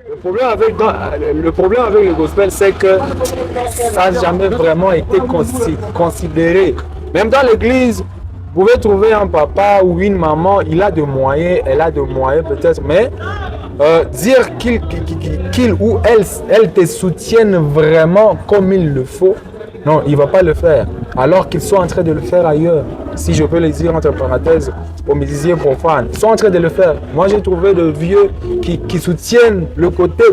Le problème avec le gospel, c'est que ça n'a jamais vraiment été considéré. Même dans l'église, vous pouvez trouver un papa ou une maman, il a de moyens, elle a de moyens peut-être, mais dire qu'il ou elle te soutiennent vraiment comme il le faut, non, il ne va pas le faire. Alors qu'ils sont en train de le faire ailleurs. Si je peux le dire entre parenthèses aux musiciens profanes, ils sont en train de le faire. Moi, j'ai trouvé de vieux qui soutiennent le côté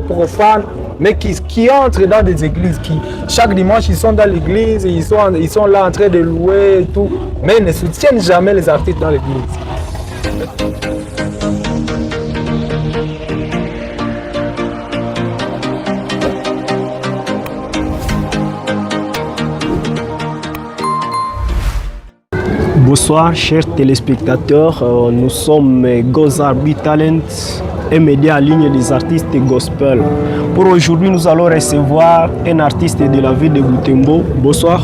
profane, mais qui entrent dans des églises. Chaque dimanche, ils sont dans l'église, et ils sont là en train de louer et tout, mais ils ne soutiennent jamais les artistes dans l'église. Bonsoir chers téléspectateurs, nous sommes Gozarbi Talent, un média en ligne des artistes gospel. Pour aujourd'hui, nous allons recevoir un artiste de la ville de Butembo. Bonsoir.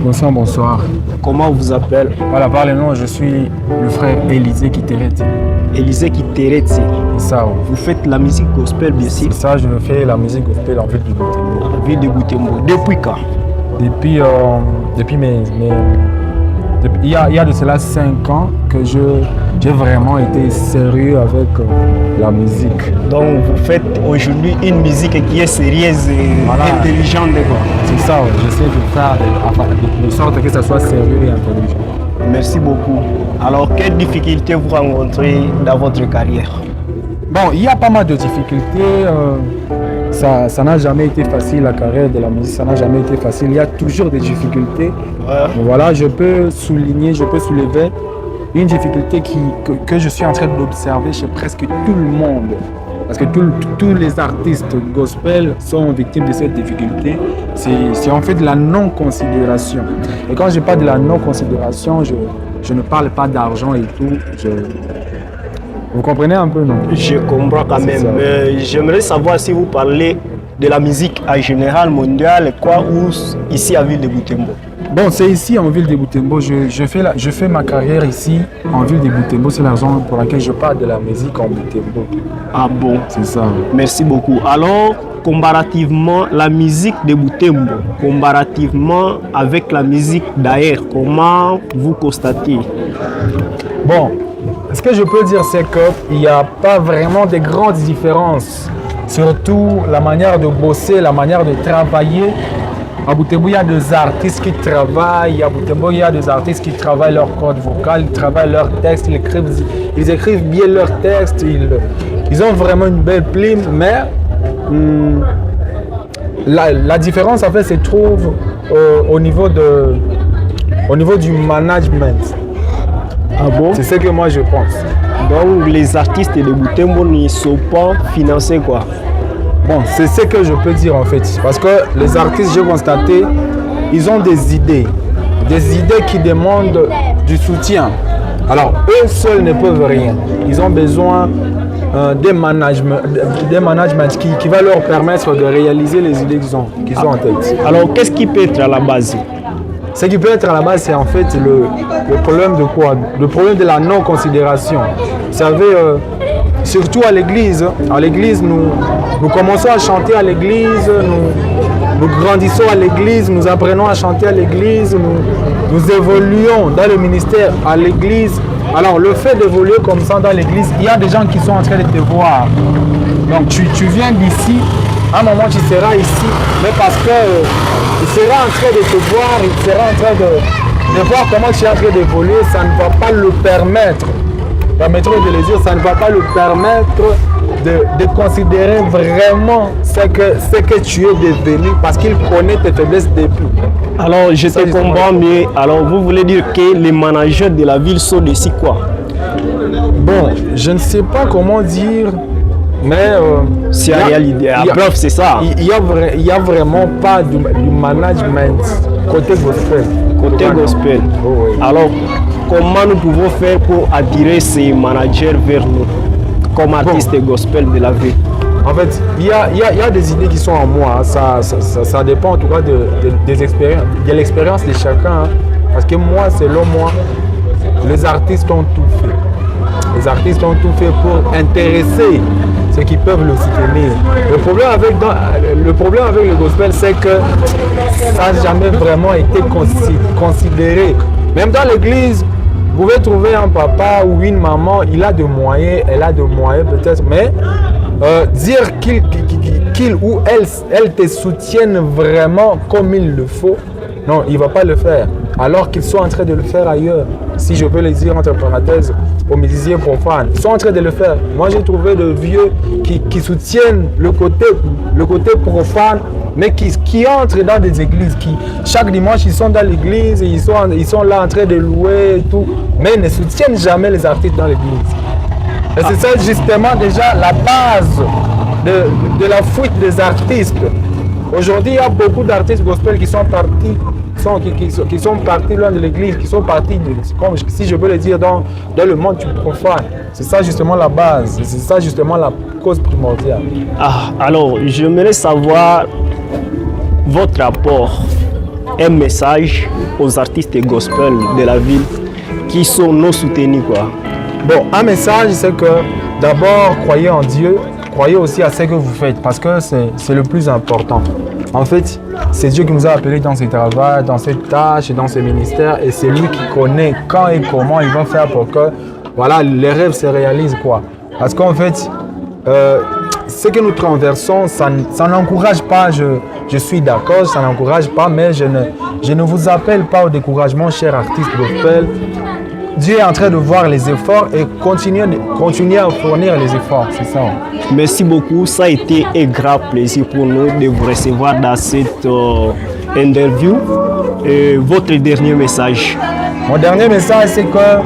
Bonsoir, bonsoir. Comment on vous appelle? Voilà, par le nom, je suis le frère Élisée Kitereti. Élisée Kitereti. C'est ça, oui. Vous faites la musique gospel, bien sûr? C'est ça, je fais la musique gospel en ville de Butembo. En ville de Butembo. Depuis quand? Depuis il y a de cela 5 ans que j'ai vraiment été sérieux avec la musique. Donc vous faites aujourd'hui une musique qui est sérieuse et intelligente. C'est ça, ouais. J'essaie de faire de sorte que ça soit sérieux et intelligent. Merci beaucoup. Alors quelles difficultés vous rencontrez dans votre carrière? Bon, il y a pas mal de difficultés. Ça n'a jamais été facile, la carrière de la musique, ça n'a jamais été facile. Il y a toujours des difficultés. Ouais. Voilà, je peux soulever une difficulté que je suis en train d'observer chez presque tout le monde. Parce que tous les artistes gospel sont victimes de cette difficulté. C'est en fait de la non-considération. Et quand je parle de la non-considération, je ne parle pas d'argent et tout. Vous comprenez un peu, non? Je comprends quand même. J'aimerais savoir si vous parlez de la musique en général, mondiale, ou ici à Ville de Butembo. Bon, c'est ici en Ville de Butembo. Je fais ma carrière ici en Ville de Butembo. C'est la raison pour laquelle je parle de la musique en Butembo. Ah bon? C'est ça. Merci beaucoup. Alors, comparativement, la musique de Butembo, comparativement avec la musique d'ailleurs, comment vous constatez? Bon. Ce que je peux dire, c'est qu'il n'y a pas vraiment de grandes différences. Surtout la manière de bosser, la manière de travailler. À Butembo, il y a des artistes qui travaillent. À Butembo, il y a des artistes qui travaillent leur corde vocale, ils travaillent leurs textes, ils écrivent bien leurs textes. Ils ont vraiment une belle plume, mais la différence, en fait, se trouve au niveau du management. Ah bon? C'est ce que moi je pense. Donc les artistes de Butembo ne sont pas financés quoi? Bon, c'est ce que je peux dire en fait. Parce que les artistes, j'ai constaté, ils ont des idées qui demandent du soutien. Alors eux seuls ne peuvent rien. Ils ont besoin des managements qui va leur permettre de réaliser les idées qu'ils ont en tête. Alors qu'est-ce qui peut être à la base? Ce qui peut être à la base, c'est en fait le problème de quoi? Le problème de la non-considération. Vous savez, surtout à l'église. À l'église, nous commençons à chanter à l'église, nous grandissons à l'église, nous apprenons à chanter à l'église, nous évoluons dans le ministère à l'église. Alors, le fait d'évoluer comme ça dans l'église, il y a des gens qui sont en train de te voir. Donc, tu viens d'ici. À un moment, tu seras ici, mais parce qu'il sera en train de te voir, il sera en train de voir comment tu es en train d'évoluer, ça ne va pas le permettre. Permettez-moi de le dire, ça ne va pas le permettre de considérer vraiment ce que tu es devenu, parce qu'il connaît tes faiblesses depuis. Alors, je te comprends mieux. Alors, vous voulez dire que les managers de la ville sont ici quoi? Bon, je ne sais pas comment dire. Mais c'est la réalité. Preuve, c'est ça. Il y a vraiment pas du management côté gospel. Côté gospel. Oh, oui. Alors, comment nous pouvons faire pour attirer ces managers vers nous, comme artistes gospel de la ville? En fait, il y a des idées qui sont en moi. Ça dépend en tout cas des expériences, de l'expérience de chacun. Hein. Parce que moi, selon moi, les artistes ont tout fait. Les artistes ont tout fait pour intéresser c'est qu'ils peuvent le soutenir. Le problème avec le gospel, c'est que ça n'a jamais vraiment été considéré. Même dans l'église, vous pouvez trouver un papa ou une maman, il a des moyens, elle a des moyens peut-être, mais dire qu'il ou elle te soutiennent vraiment comme il le faut, non, il ne va pas le faire. Alors qu'ils sont en train de le faire ailleurs. Si je peux le dire entre parenthèses aux musiciens profanes, ils sont en train de le faire. Moi, j'ai trouvé de vieux qui soutiennent le côté profane, mais qui entrent dans des églises, qui chaque dimanche ils sont dans l'église, et ils sont là en train de louer et tout, mais ils ne soutiennent jamais les artistes dans l'église. Et c'est ça justement déjà la base de la fuite des artistes. Aujourd'hui, il y a beaucoup d'artistes gospel qui sont partis loin de l'église, qui sont partis, comme si je peux le dire, dans le monde profane. C'est ça justement la base, c'est ça justement la cause primordiale. Alors, j'aimerais savoir votre rapport, un message aux artistes gospel de la ville qui sont non soutenus, quoi. Bon, un message, c'est que d'abord, croyez en Dieu, croyez aussi à ce que vous faites, parce que c'est le plus important. En fait, c'est Dieu qui nous a appelés dans ce travail, dans cette tâche, dans ce ministère, et c'est lui qui connaît quand et comment il va faire pour que voilà, les rêves se réalisent, quoi. Parce qu'en fait, ce que nous traversons, ça n'encourage pas, je suis d'accord, ça n'encourage pas, mais je ne vous appelle pas au découragement, chers artistes gospel. Dieu est en train de voir les efforts et continuer à fournir les efforts, c'est ça. Merci beaucoup, ça a été un grand plaisir pour nous de vous recevoir dans cette interview. Et votre dernier message? Mon dernier message, c'est que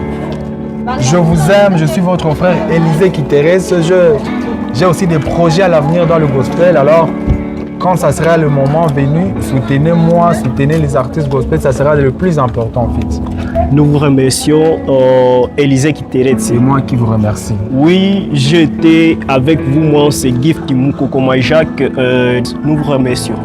je vous aime, je suis votre frère Élisée Kitérès. J'ai aussi des projets à l'avenir dans le gospel, alors quand ça sera le moment venu, soutenez-moi, soutenez les artistes gospel, ça sera le plus important en fait. Nous vous remercions, Élisée Kitérès. C'est moi qui vous remercie. Oui, j'étais avec vous, moi, c'est Gift Kimouko Jacques. Nous vous remercions.